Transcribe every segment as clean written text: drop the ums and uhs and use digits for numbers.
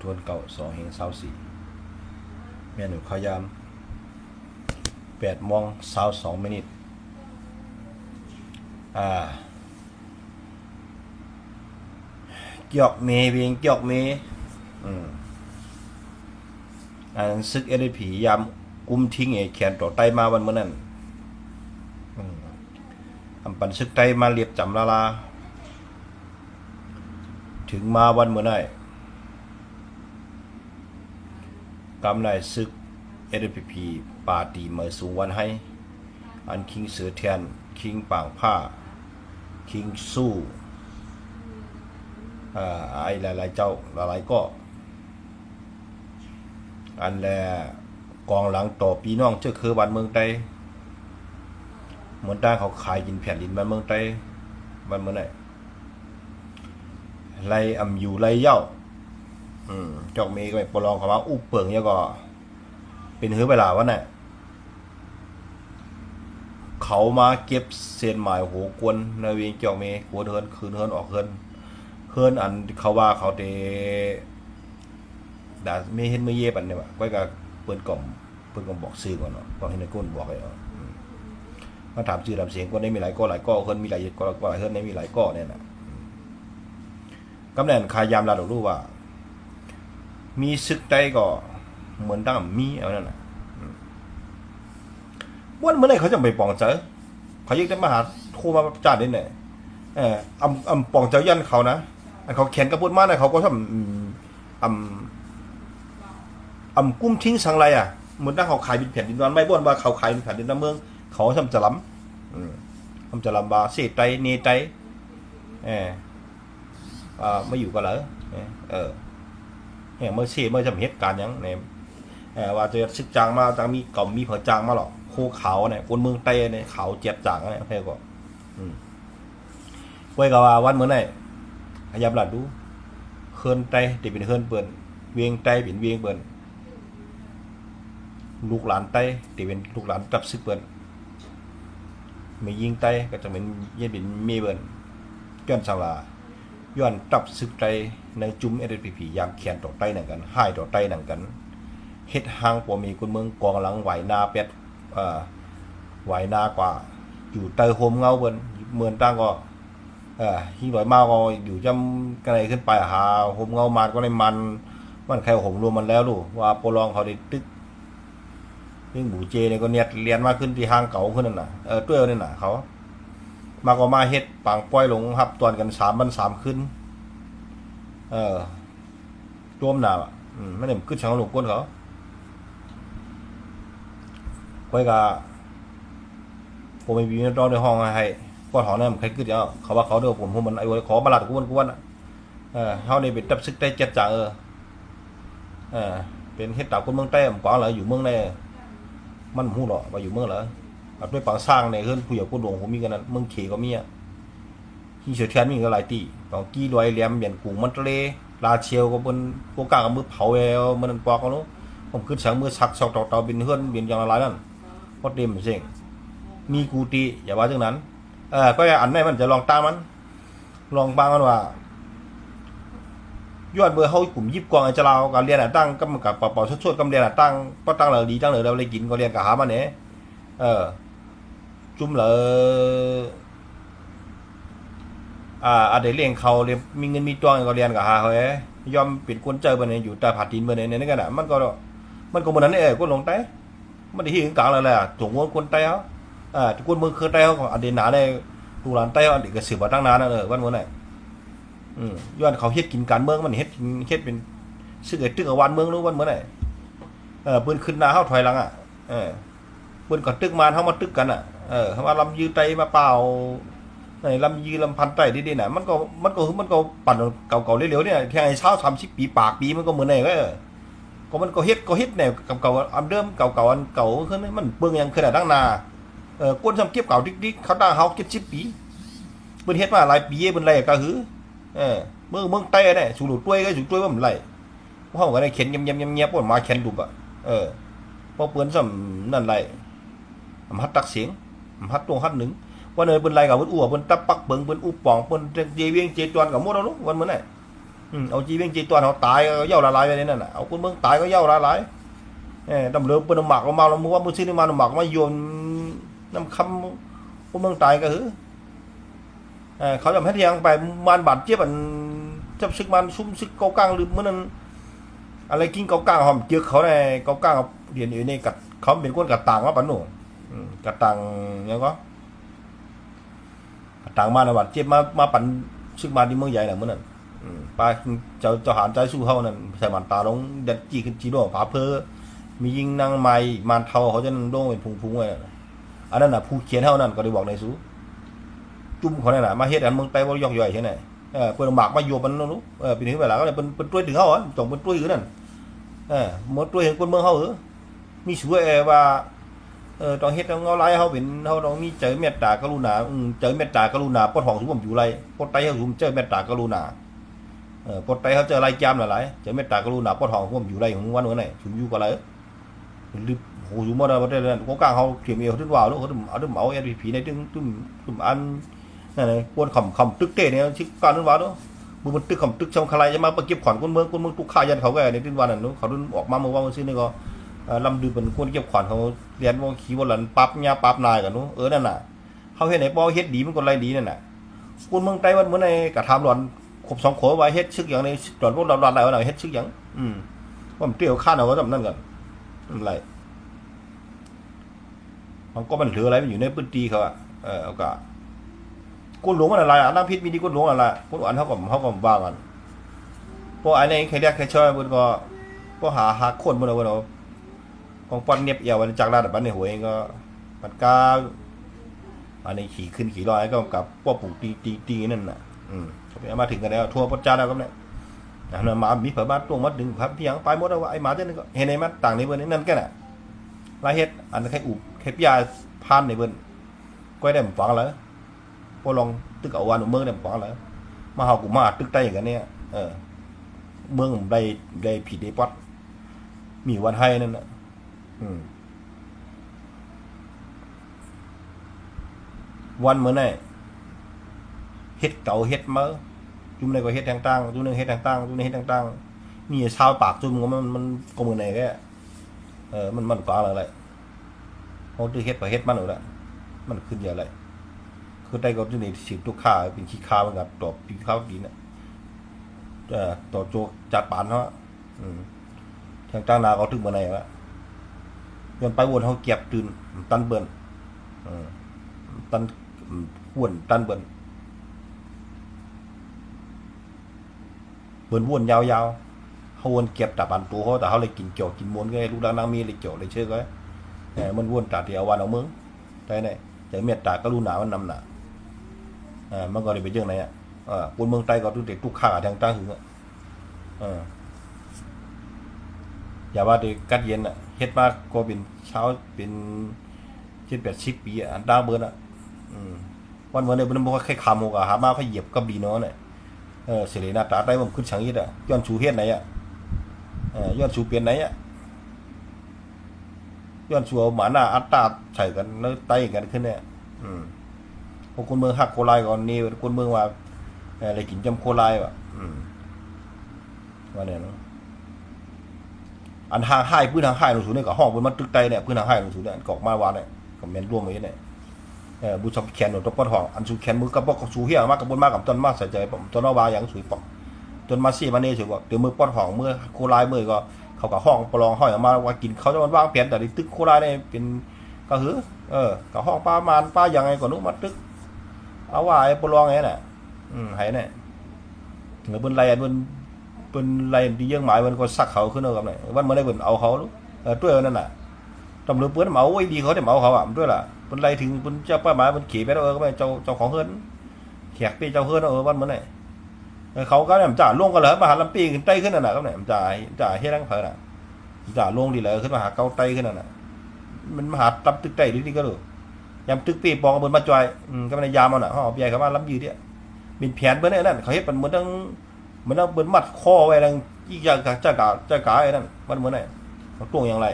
ทวนเก่า2:24แม่หนูขยาม8:22เกี่ยวเมเวียงเกี่ยวเมซึกผียามกุมทิ้งแขนต่อไตมาวันเมื่อนั้นปันซึกไตมาเรียบจำลาถึงมาวันเมื่อไหร่กำไรซึกพีปาตีเมื่อสูงวันให้อันคิงเสือแทนคิงป่างผ้าคิงสู้ไอ้หลายๆเจ้าหลายๆก็อันแลกองหลังต่อปีน้องเจ้าคือวันเมืองไต้เหมือนด้านเขาขายกินแผ่นดินบ้านเมืองไต้วันเมื่อไหร่ไรอยู่ไรเย้าจอกเมย์ก็ไปปลองเขาว่าอุเปิงเนี่ยก็เป็นเฮือเวลาวันน่ะเขามาเก็บเส้นหมายโหกวนในเวียงจอกเมย์หัวเฮินคืนเฮินออกเฮินอันเขาว่าเขาเตด่าไม่เห็นไม่เย็บอันเนี่ยว่ะก็กับเปิดกล่อมบอกซื้อก่อนเนาะก็ให้ในก้นบอกเลยมาถามชื่อถามเสียงก็ได้มีหลายก้อเฮินมีหลายก้อเฮินได้มีหลายก้อเนี่ยนะกำเนิดขายามลาดูว่ามีซึกใจก็เหมือนตั้งมีเอานั่นน่ะวันเมื่อไหร่เขาจะไปปองเจอเขายิ่งจะมาหาโทรมาจ่าได้เนี่ยปองเจอยันเขานะอันเขาแขนกระปุกมากเลยเขาก็ทำกุ้มทิ้งสังไรเหมือนตั้งเขาขายเป็นแผ่นดินวันไม่บ่นว่าเขาขายเป็นแผ่นดินน้ำเมืองเขาทำจะล้ำบาเสไตเนไตไม่อยู่ก็เหรอเมื่อเมื่อจำเหตุการณ์ยังเนี่ยว่าจะซึกจางมาจางมีเก่ามีเผอจางมาหรอกโคเขาเนี่ยคนเมืองไต้เนี่ยเขาเจ็บจางเนี่ยเพื่อก็ไว้กับว่าวันเมื่อไหร่พยายามหลัดดูเฮิร์นไต้ติเป็นเฮิร์นเปิ่นเวียงไต้เป็นเวียงเปิ่นลูกหลานไต้ติเป็นลูกหลานจับซึกเปิ่นไม่ยิงไต้ก็จะเป็นเย็นเป็นมีเปิ่นย้อนสังลาย้อนจับซึกไต้ในจุ่มพียามแขนต่อไต้หนังกันให้ต่อไต้หนังกันเฮ็ดหางปอมีคนเมืองกองหลังไหวนาเป็ดไหวนากว่าอยู่เตยโฮมเงาเบิ่นเหมือนตั้งก็ยิ่งหน่อยมากก็อยู่จำกันไหนขึ้นไปหาโฮมเงามันก็ในมันใครโฮมรวมมันแล้วลูกว่าโปรลองเขาได้ตึกเรื่องหมูเจเนี่ยก็เนี่ยเรียนมากขึ้นที่ห้างเก่าขึ้นนั่นน่ะตัวนี่น่ะเขามาก็มาเฮ็ดปังป้อยลงหับตอนกัน3 วัน 3 คืนร่วมหนาไม่ได้ขึ้นช่างหลวงก้นเขาไว้กับผมไม่มีนอนในห้องให้ก้อนหอเนี่ยมันใครขึ้นเอาเขาว่าเขาเดือดผมมันไอ้ขอมาหลัดกวนเขาเนี่ยเป็นตับซึกได้7 จ่าเป็นเฮ็ดดาวคนเมืองใต้ผมกวางเหรออยู่เมืองในมันหูหรอว่าอยู่เมืองเหรอด้วยปังสร้างในเฮือนผู้ใหญ่ผู้หลวงผมมีกันนั้นเมืองเขก็มีที่เฉียวเทียนมีก็หลายตีบางกี้ลอยแหลมเบียนกูมันทะเลลาเชียวก็บนโกกากับมือเผามันปอกกันนู้ผมขึ้นเสียงมือสักสอกเตาบินเฮือนบินอย่างไรนั่นพอเต็มเสียงมีกูตีอย่าว่าจังนั้นก็อันไหนมันจะลองตามมันลองบางมันว่ายอดเบอร์เขากลุ่มยิบกองไอ้เจ้าเราการเรียนตั้งก็มันกับเป่าชดกำเรียนตั้งก็ตั้งเลยดีตั้งเลยเราเลยกินก็เรียนกับหามันเนี่ยจุ่มเลยเดี๋ยวเลี้ยงเขาเรียนมีเงินมีตัวก็เรียนกับหาเขายอมเป็นคนเจอไปเนี่ยอยู่แต่ผัดดินไปเนี่ยนี่กันอ่ะมันก็เหมือนนั้นก็ลงใต้มันที่กลางเลยแหละถุงวนคนใต้เขาคนเมืองคือใต้เขาของอันเดนหนาในลูกหลานใต้เขาอันเด็กก็สืบมาตั้งนานแล้ววันวันไหนย้อนเขาเฮ็ดกินการเมืองมันเฮ็ดเป็นซึ่งไอ้ตึกวันเมืองรู้วันเมื่อไหร่ปืนขึ้นนาเข้าถอยหลังปืนก่อนตึกมาเข้ามาตึกกันเขามาลำยืดไตมาเปล่าในลำยืดลำพันไตดีๆน่ะมันก็ปั่นเก่าๆเร็วๆเนี่ยที่ไอ้เช้า30 ปีปากปีมันก็เหมือนไหนก็มันก็เฮ็ดแนวเก่าอันเดิมเก่าอันเก่าขึ้นมันเบิ่งยังขนาดตั้งนาก้นทำเก็บเก่าดิ๊กเขาตั้งเขา70 ปีปืนเฮ็ดมาหลายปีปืนไรก็คือเมืองใต้เนี่ยสูดด้วยก็สูดด้วยว่ามันไรเพราะว่าอะไรเข็นเงียบว่ามาเข็นดุบเพราะเปือนซ้ำนั่นไรหัดตักเสียงหัดตรงหัดหนึ่งวันเนยเป็นไรกับวันอ้วเป็นตับปักเบิ่งเป็นอุปปองเป็นเจเวียงเจจวนกับมดเราลูกวันเมื่อไหร่ เอาจีเบ้งจีตัวเขาตายก็เย่าละลายไปเลยนั่นน่ะเอาคนเมืองตายก็เย่าละลายดำเรือเป็นหมักออกมาเรามือว่ามือซื้อมาหมักมาโยนน้ำคำคนเมืองตายก็คือเขาจะให้เทียงไปมันบาดเจ็บอันจับซึกมันซุ่มซึกเกากลางหรือเมื่อนั้นอะไรกินเกากลางหอมเจือกเขาในเกากลางเดียนอยู่ในกัดเขาเป็นคนกัดต่างว่าปันหนูกัดต่างยังก็กัดต่างมาในบาดเจ็บมาปั่นซึกมาที่เมืองใหญ่น่ะเมื่อนั้นปลาเจ้าหานใจสู้เขานั่นใส่มันตาลงเด็ดจีขึ้นจีโร่ผาเพอมียิงนางไม้มันเทาเขาจะโด่งเป็นพุงๆไว้อันนั้นน่ะผู้เขียนเท่านั้นก็ได้บอกในสู้จุ่มเขาเนี่ยน่ะมาเฮ็ดอันเมืองไต้บ่ยอกย่อยใช่ไหมเปิ้นหมากมาโยมันนู้ปีนี้ไปแล้วก็เลยเป็นต้วยถึงเขาอ่ะจงเป็นต้วยอยู่นั่นหมดต้วยเห็นคนเมืองเขามีสวยว่าต้องเฮ็ดต้องเอาไล่เขาเป็นเขาต้องมีเจอเมตตากรุณาเจอเมตตากรุณาปดห้องสุผมอยู่ไรปดไตเขาสุมเจอเมตตากรุณาปดไตเขาเจอไรจามหลายเจอเมตตากรุณาปดห้องสุผมอยู่ไรของวันวันไหนสุมอยู่ก็ไรรีบโหอยู่มาได้ประเทศนั้นเขากลางเขาเขียนเอวถึงว่าแล้วเขาเอาเอพีในตึ้มอันนั่นเลยควรคำตึกเต้เนี่ยชิการนั้นว่าด้วยมันตึกคำตึกช่องใครจะมาเก็บขวัญคนเมืองตุกข่ายันเขาแกในตึ้งวันนั้นเขาออกมาเมื่อวันซื้อนี่ก็ลำดูเป็นคนเก็บขวัญเขาเรียนว่าขี่วันหลังปั๊บยาปั๊บนายกันนู้นั่นน่ะเขาเฮ็ดไหนปอเฮ็ดดีมันคนไรดีนั่นน่ะคนเมืองไต้วันเมื่อในกระทำหลอนขบสองขวบไว้เฮ็ดชึกอย่างในหลอนพวกหลอนอะไรวะหน่อยเฮ็ดชึกอย่างว่ามันเตี้ยวข้าเอาก็ทำนั่นกันอะไรมันก็มันเหลืออะไรมันอยู่ในพื้นที่เขาเอากะก้นหลวงมันอะไรน้ำพิษมีดีก้นหลวงอะไรก้นอันเขาก็ว่ากันพวกไอ้นี่ใครเรียกใครช่วยมันก็หาคนมันเอาของปอนเนียบเอี่ยววันจากลาดบันในหัวเองก็มันกาอันนี้ขี่ขึ้นขี่ลอยก็กับพวกปู่ตีนั่นน่ะมาถึงกันแล้วทัวร์พระเจ้าแล้วก็เนี่ยนะมามีเผยบ้านตรงมาดึงพับเพียงไปหมดแล้วว่าไอ้หมาเจ้านี่ก็เห็นไหมมันต่างในเบอร์นี้นั่นแค่น่ะลายเฮ็ดอันใครอุบใครพิยาพานในเบอร์ก็ได้ผมฟังแล้วพอลองตึกเอาวันเมืองได้ผมฟังแล้วมาเฮากูมาตึกใต้อย่างนี้เมืองได้ผิดได้ปัดมีวันให้นั่นน่ะวันเมื่อไหร่เฮ็ดเก่าเฮ็ดเมื่อจุ่มในก็เฮ็ดต่างๆจุ่มในเฮ็ดต่างๆจุ่มในเฮ็ดต่างๆมีชาวปากจุ่มมันก็มือไหนแค่มันกลางอะไรเขาตื้อเฮ็ดไปเฮ็ดมันหรือละมันขึ้นเยอะเลยคือได้ก็จุ่มในสิบทุกข้าเป็นขี้ข้าวเหมือนกันตอบขี้ข้าวดีนะต่อโจจัดปานเขาต่างๆนาเขาถึงมือไหนวะย้อนไปวนเขาเก็บตื่นตันเบิ่นตันวนตันเบิ่นวนยาวๆเขาวนเก็บแต่ปันตัวเขาแต่เขาเลยกินเกี่ยวกินม้วนก็ลูกดังนางมีเลยเกี่ยวเลยเชื่อก็มันวนตาเดียววันเอาเมืองแต่ไหนแต่เมียตากรุณามันนำหนามันก็เลยไปเรื่องไหนคนเมืองใต้ก็ตุเด็กทุกข้าทางใต้หึงอย่าว่าเด็กกัดเย็นเฮ็ดมาก็เป็นเช้าเป็น70 ปีอันดาเบิร์นวันเนี่ยมันบอกว่าแค่คำกะหามาเขาเหยียบกับดีเนาะเนี่ยเสรีหน้าตาได้ผมขึ้นชังยิดย้อนชูเฮ็ดไหนย้อนชูเปลี่ยนไหนย้อนชูเอาหมาหน้าอัตตาใส่กันแล้วไต่กันขึ้นเนี่ยพวกคนเมืองหักโคไลก่อนนี่คนเมืองว่าอะไรกินจำโคไลว่ะว่าเนี่ยเนาะอันทางให้พื้นทางให้หนูสูเนี่ยกับห้องบนมันตึกไตเนี่ยพื้นทางให้หนูสูเนี่ยกอกมาวานเนี่ยคอมเมนต์ร่วมไว้เนี่ยบุษบแขนหนูตบปอดห้องอันสูแขนมือกระบอกสูเหี้ยมากกับบนมากกับต้นมากใส่ใจผมต้นเอาวาอย่างสวยปอกต้นมาซี่มาเน่สวยปอกเดี๋ยวมือปอดห้องมือโคไลมือก็เขากับห้องปลองห้อยออกมาว่ากินเขาจะมันว่างเปลี่ยนแต่ในตึกโคไลเนี่ยเป็นก็หือกับห้องป้ามานป้าอย่างไงก่อนนู้นมาตึกเอาว่าไอ้ปลองไงน่ะให้เนี่ยเหมือนบนไรเป็นไรดียังหมายมันก็สักเขาขึ้นเอากับไหนวันเมื่อไรเป็นเอาเขาลูกด้วยนั่นน่ะตำรวจเปื้อนเมาไอ้ดีเขาได้เมาเขาด้วยล่ะเป็นไรถึงเป็นเจ้าป้าหมายเป็นขี่ไปแล้วก็ไม่เจ้าของเฮือนแขกปีเจ้าเฮือนวันเมื่อไหร่เขาก็เนี่ยจ่าล่วงกันเลยมาหาลำปีขึ้นไตขึ้นน่ะก็เนี่ยจ่าเฮ็ดรังเพลินน่ะจ่าล่วงดีเลยขึ้นมาหาเกาไตขึ้นน่ะมันมาหาตับตึกไตดีก็ดูยามตึกปีปองบนมาจอยก็ไม่ได้ยามเอาน่ะเขาเอาใหญ่เขามาล้ำยืดเนี่ยมีแผนเบอร์เนี่ยนั่นเขาเฮ็ดเป็นเหมือนต้องเบิ้ลมัดคอไว้ดังยี่อย่างเจ้ากาไอ้นั่นมันเหมือนไหนเขาตวงอย่างไร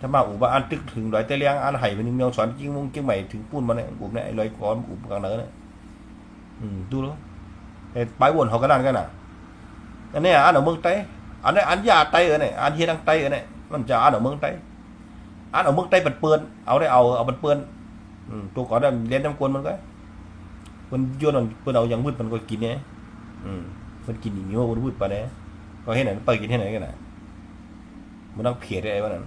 ถ้ามาอุบอันตึกถึงลอยเตลียงอันไห่เป็นเมืองสอนกิ้งใหม่ถึงปูนมาเนี่ยอุบเนี่ยลอยก้อนอุบกลางเนื้อเนี่ยดูแล้ว ไปวนเขาก็นั่นกันน่ะอันนี้อันởเมืองไต้อันนี้อันยาไต้เนี่ยอันเฮียดังไต้เนี่ยมันจะอันởเมืองไต้อันởเมืองไต้เป็นเปื้อนเอาได้เอาเป็นเปื้อนตัวก่อนได้เรียนน้ำกวนมันก็มันย้อนเปื้อนเอาอย่างมืดมันก็กินเนี่ยมันกินอย่างนี้ว่ามันมืดไปเนี่ยก็ให้ไหนไปกินให้ไหนกันน่ะมันต้องเพียรได้ไอ้วันนั้น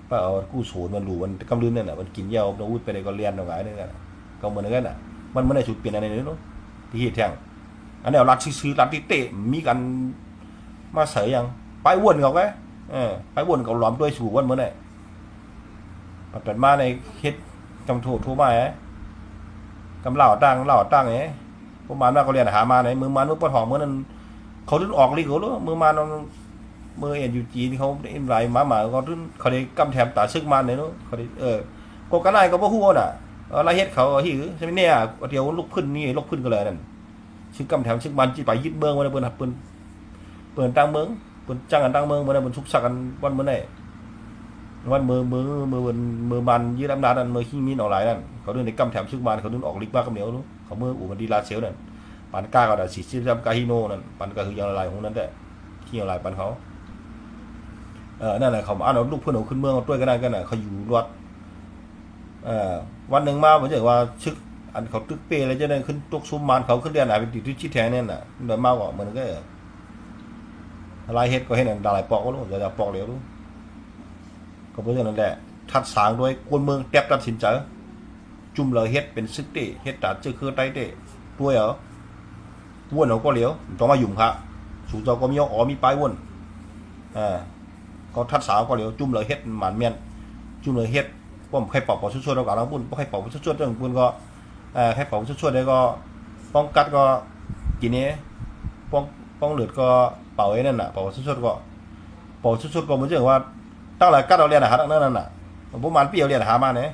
ป้าเอากู้โฉนมันหลูมันกำลืนเนี่ยน่ะมันกินยาเอาวุธไปได้ก็เรียนเอาไงเนี่ยกันก็เหมือนกันน่ะมันไม่ได้ฉุดเปลี่ยนอะไรเลยเนาะที่เหตุแท้งอันนี้เอารัดซื้อรัดที่เตะมีกันมาเสยยังไปวนเขาไงไปวนเขาหลอมด้วยสู่วันเมื่อไหร่ปัดมาในเฮ็ดกำโถทั่วมากำเหล่าตั้งประมาณว่าเขาเรียนหามาไหนมือมันมือปะทองเมื่อนั้นเขาดึงออกลิเขาหรือมือมันมือเอ็นยูจีนเขาเอ็นไรมาก็ดึงเขาได้กำแถมตาซึกมันเลยเนาะเขาได้ก็กระไรก็บ่ฮู้น่ะอะไรเฮ็ดเขาหิวใช่ไหมเนี่ยเดี๋ยวลุกขึ้นนี่ลุกขึ้นก็เลยนั่นซึ่งกำแถมซึ่งมันจีไปยึดเมืองวันเปิ้นเปิ้นตั้งเมืองเปิ้นจ้างกันตั้งเมืองวันเปิ้นชุกชักกันวันเมื่อไหร่วันมือมันยึดอำนาจนั่นมือขี้มีนออกหลายนั่นเขาดึงในกำแถมซึ่งมันเขาดึงออกลิกบ้ากำเหนียวรู้เขามืออู่กันดีลาเซลนั่นปันก้าก็ได้สิจำกาฮิโนนั่นปันก็คือยังละลายของนั้นแต่ขี้ยังลายปันเขานั่นแหละเขาเอาลูกเพื่อนเอาขึ้นเมืองเอาด้วยกันได้กันน่ะเขาอยู่รถวันหนึ่งมาผมจะว่าชึกอันเขาตึกเปอะไรจะได้ขึ้นตกซุ้มมันเขาขึ้นเรียนไหนเป็นติดที่ชี้แทงเนี่ยน่ะโดยมากกว่ามันก็อะไรเฮ็ดก็เฮ็ดนั่นดาลายปอกก็รู้จะปอกเหลวรู้ก็เพราะฉะนั้นแหละทัดสางด้วยคนเมืองแทบตัดสินใจจุ่มเลยเฮ็ดเป็นซึกเตเฮ็ดตัดเจอคือไตเตด้วยเหรอวนเขาก็เหลียวต้องมาหยุ่มครับสู่เจ้าก็มีอ๋อมีปลายวนก็ทัดสาวก็เหลียวจุ่มเลยเฮ็ดหมันเมียนจุ่มเลยเฮ็ดป้อมใครเป่าช่วยๆเรากับเราปุ่นใครเป่าช่วยๆเรื่องปุ่นก็ใครเป่าช่วยๆได้ก็ป้องกัดก็กินนี้ป้องเหลือก็เป่าไอ้นั่นน่ะเป่าช่วยๆก็เป่าช่วยๆก็มันจะว่าตั้งหลายกัดเราเรียนหาตั้งนั้นน่ะประมาณปีเอาเรียนหามาเนี่ย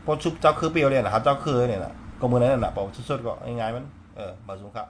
พอชุบเจ้าคือปีเอาเรียนหาเจ้าคือเนี่ยน่ะก็มือนั้นน่ะเป่าช่วยๆก็ง่ายๆมันบาสุขะ